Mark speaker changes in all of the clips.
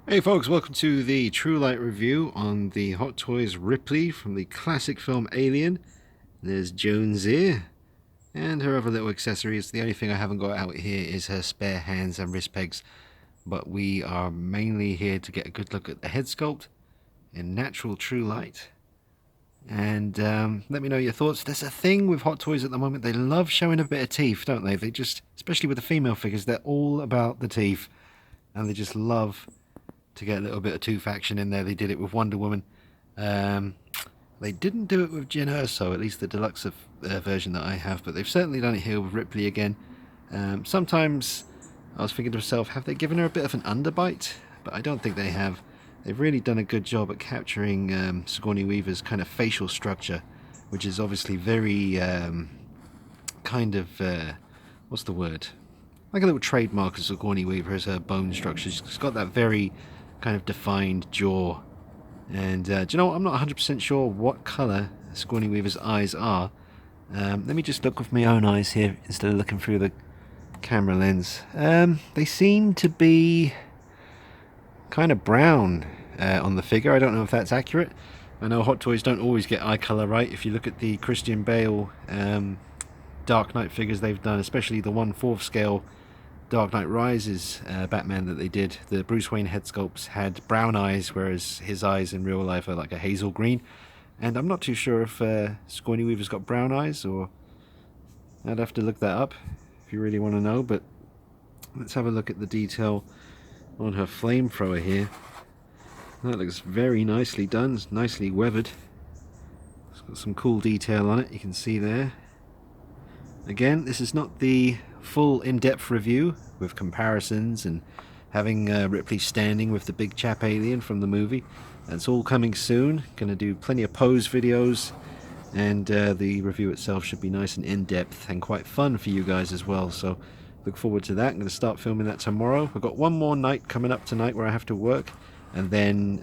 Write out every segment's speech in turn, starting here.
Speaker 1: Hey folks, welcome to the True Light review on the Hot Toys Ripley from the classic film Alien. There's Jones here, and her other little accessories. The only thing I haven't got out here is her spare hands and wrist pegs, but we are mainly here to get a good look at the head sculpt in natural true light. And let me know your thoughts. There's a thing with Hot Toys at the moment, they love showing a bit of teeth, don't they? They just, especially with the female figures, they're all about the teeth, and they just love to get a little bit of tooth action in there. They did it with Wonder Woman. They didn't do it with Jyn Erso, at least the deluxe version that I have, but they've certainly done it here with Ripley again. Sometimes I was thinking to myself, have they given her a bit of an underbite? But I don't think they have. They've really done a good job at capturing Sigourney Weaver's kind of facial structure, which is obviously very kind of, what's the word? Like a little trademark of Sigourney Weaver is her bone structure. She's got that very kind of defined jaw. And do you know what? I'm not 100% sure what colour Sigourney Weaver's eyes are. Let me just look with my own eyes here instead of looking through the camera lens. They seem to be kind of brown on the figure. I don't know if that's accurate. I know Hot Toys don't always get eye colour right. If you look at the Christian Bale Dark Knight figures they've done, especially the 1/4 scale Dark Knight Rises Batman that they did, the Bruce Wayne head sculpts had brown eyes, whereas his eyes in real life are like a hazel green. And I'm not too sure if Sigourney Weaver's got brown eyes, or I'd have to look that up if you really want to know. But let's have a look at the detail on her flamethrower here. That looks very nicely done, it's nicely weathered. It's got some cool detail on it, you can see there. Again, this is not the full in-depth review with comparisons and having Ripley standing with the big chap alien from the movie. That's all coming soon. Gonna do plenty of pose videos, and the review itself should be nice and in-depth and quite fun for you guys as well, so look forward to that. I'm going to start filming that tomorrow. I've got one more night coming up tonight where I have to work, and then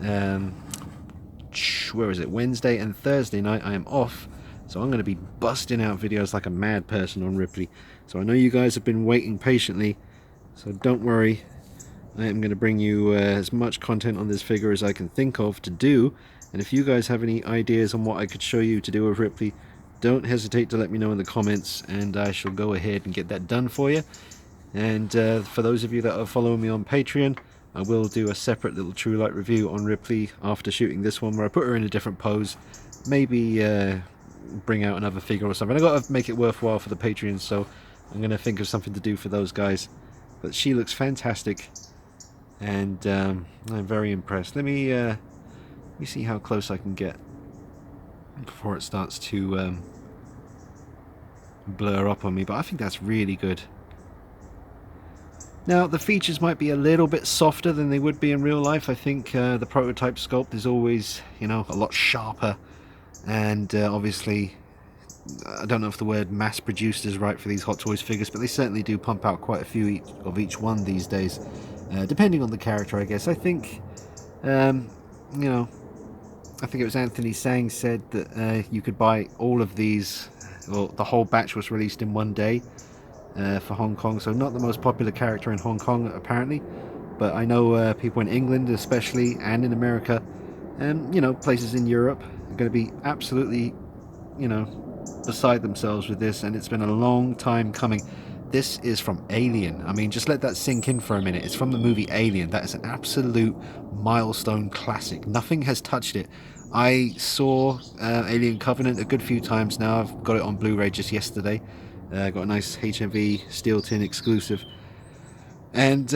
Speaker 1: where is it, Wednesday and Thursday night I am off. So I'm going to be busting out videos like a mad person on Ripley. So I know you guys have been waiting patiently, so don't worry. I am going to bring you as much content on this figure as I can think of to do. And if you guys have any ideas on what I could show you to do with Ripley, don't hesitate to let me know in the comments, and I shall go ahead and get that done for you. And for those of you that are following me on Patreon, I will do a separate little True Light review on Ripley after shooting this one, where I put her in a different pose. Maybe bring out another figure or something. I got to make it worthwhile for the Patreons, so I'm going to think of something to do for those guys. But she looks fantastic, and I'm very impressed. Let me see how close I can get before it starts to blur up on me, but I think that's really good. Now, the features might be a little bit softer than they would be in real life. I think the prototype sculpt is always, you know, a lot sharper. And obviously, I don't know if the word mass-produced is right for these Hot Toys figures, but they certainly do pump out quite a few of each one these days, depending on the character, I guess. I think, you know, I think it was Anthony Sang said that you could buy all of these, well, the whole batch was released in one day for Hong Kong, so not the most popular character in Hong Kong, apparently. But I know people in England, especially, and in America, and, you know, places in Europe, are going to be absolutely, you know, beside themselves with this, and it's been a long time coming. This is from Alien. I mean, just let that sink in for a minute. It's from the movie Alien. That is an absolute milestone classic. Nothing has touched it. I saw Alien Covenant a good few times now. I've got it on Blu-ray just yesterday. Got a nice HMV steel tin exclusive. And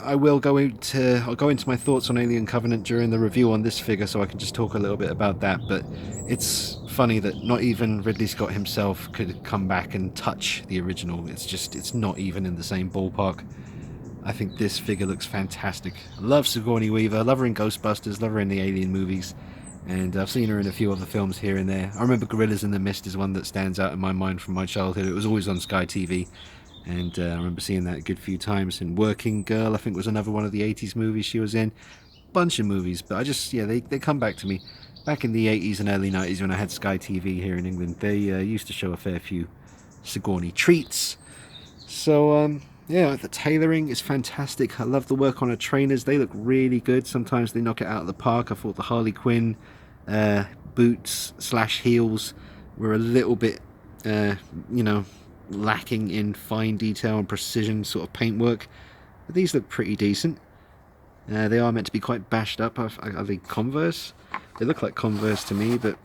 Speaker 1: I'll go into my thoughts on Alien Covenant during the review on this figure, so I can just talk a little bit about that. But it's funny that not even Ridley Scott himself could come back and touch the original. It's not even in the same ballpark. I think this figure looks fantastic. I love Sigourney Weaver, love her in Ghostbusters, love her in the Alien movies, and I've seen her in a few other films here and there. I remember Gorillas in the Mist is one that stands out in my mind from my childhood. It was always on Sky TV. And I remember seeing that a good few times. And Working Girl, I think, was another one of the 80s movies she was in. Bunch of movies, but I just, yeah, they come back to me. Back in the 80s and early 90s when I had Sky TV here in England, they used to show a fair few Sigourney treats. So, Yeah, the tailoring is fantastic. I love the work on her trainers. They look really good. Sometimes they knock it out of the park. I thought the Harley Quinn boots slash heels were a little bit, you know, lacking in fine detail and precision sort of paintwork. But these look pretty decent. They are meant to be quite bashed up. Are they Converse? They look like Converse to me, but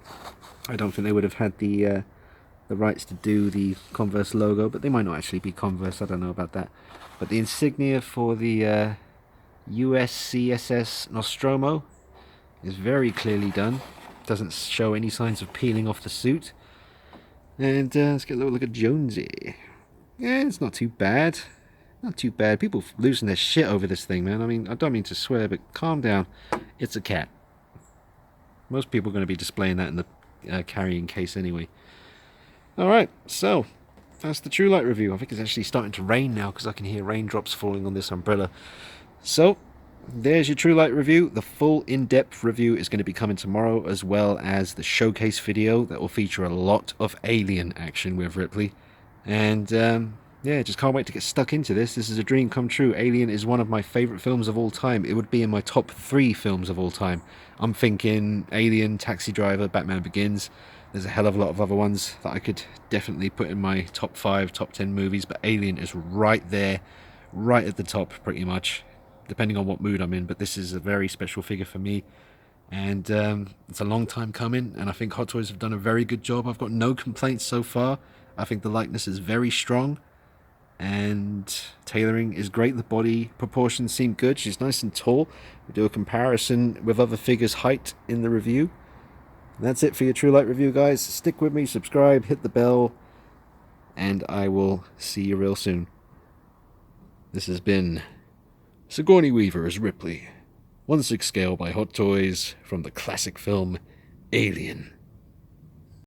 Speaker 1: I don't think they would have had the rights to do the Converse logo, but they might not actually be Converse. I don't know about that. But the insignia for the USCSS Nostromo is very clearly done. Doesn't show any signs of peeling off the suit. And let's get a little look at Jonesy. Yeah, it's not too bad. Not too bad. People losing their shit over this thing, man. I mean, I don't mean to swear, but calm down. It's a cat. Most people are going to be displaying that in the carrying case anyway. Alright, so that's the True Light review. I think it's actually starting to rain now because I can hear raindrops falling on this umbrella. So, there's your True Light review. The full in-depth review is going to be coming tomorrow, as well as the showcase video that will feature a lot of alien action with Ripley. And yeah, just can't wait to get stuck into this. This is a dream come true. Alien is one of my favourite films of all time. It would be in my top 3 films of all time. I'm thinking Alien, Taxi Driver, Batman Begins. There's a hell of a lot of other ones that I could definitely put in my top 5, top 10 movies, but Alien is right there, right at the top pretty much, depending on what mood I'm in. But this is a very special figure for me, and it's a long time coming, and I think Hot Toys have done a very good job. I've got no complaints so far. I think the likeness is very strong, and tailoring is great. The body proportions seem good. She's nice and tall. We do a comparison with other figures' height in the review. And that's it for your True Light review, guys. Stick with me, subscribe, hit the bell, and I will see you real soon. This has been Sigourney Weaver as Ripley, 1/6 scale by Hot Toys from the classic film Alien.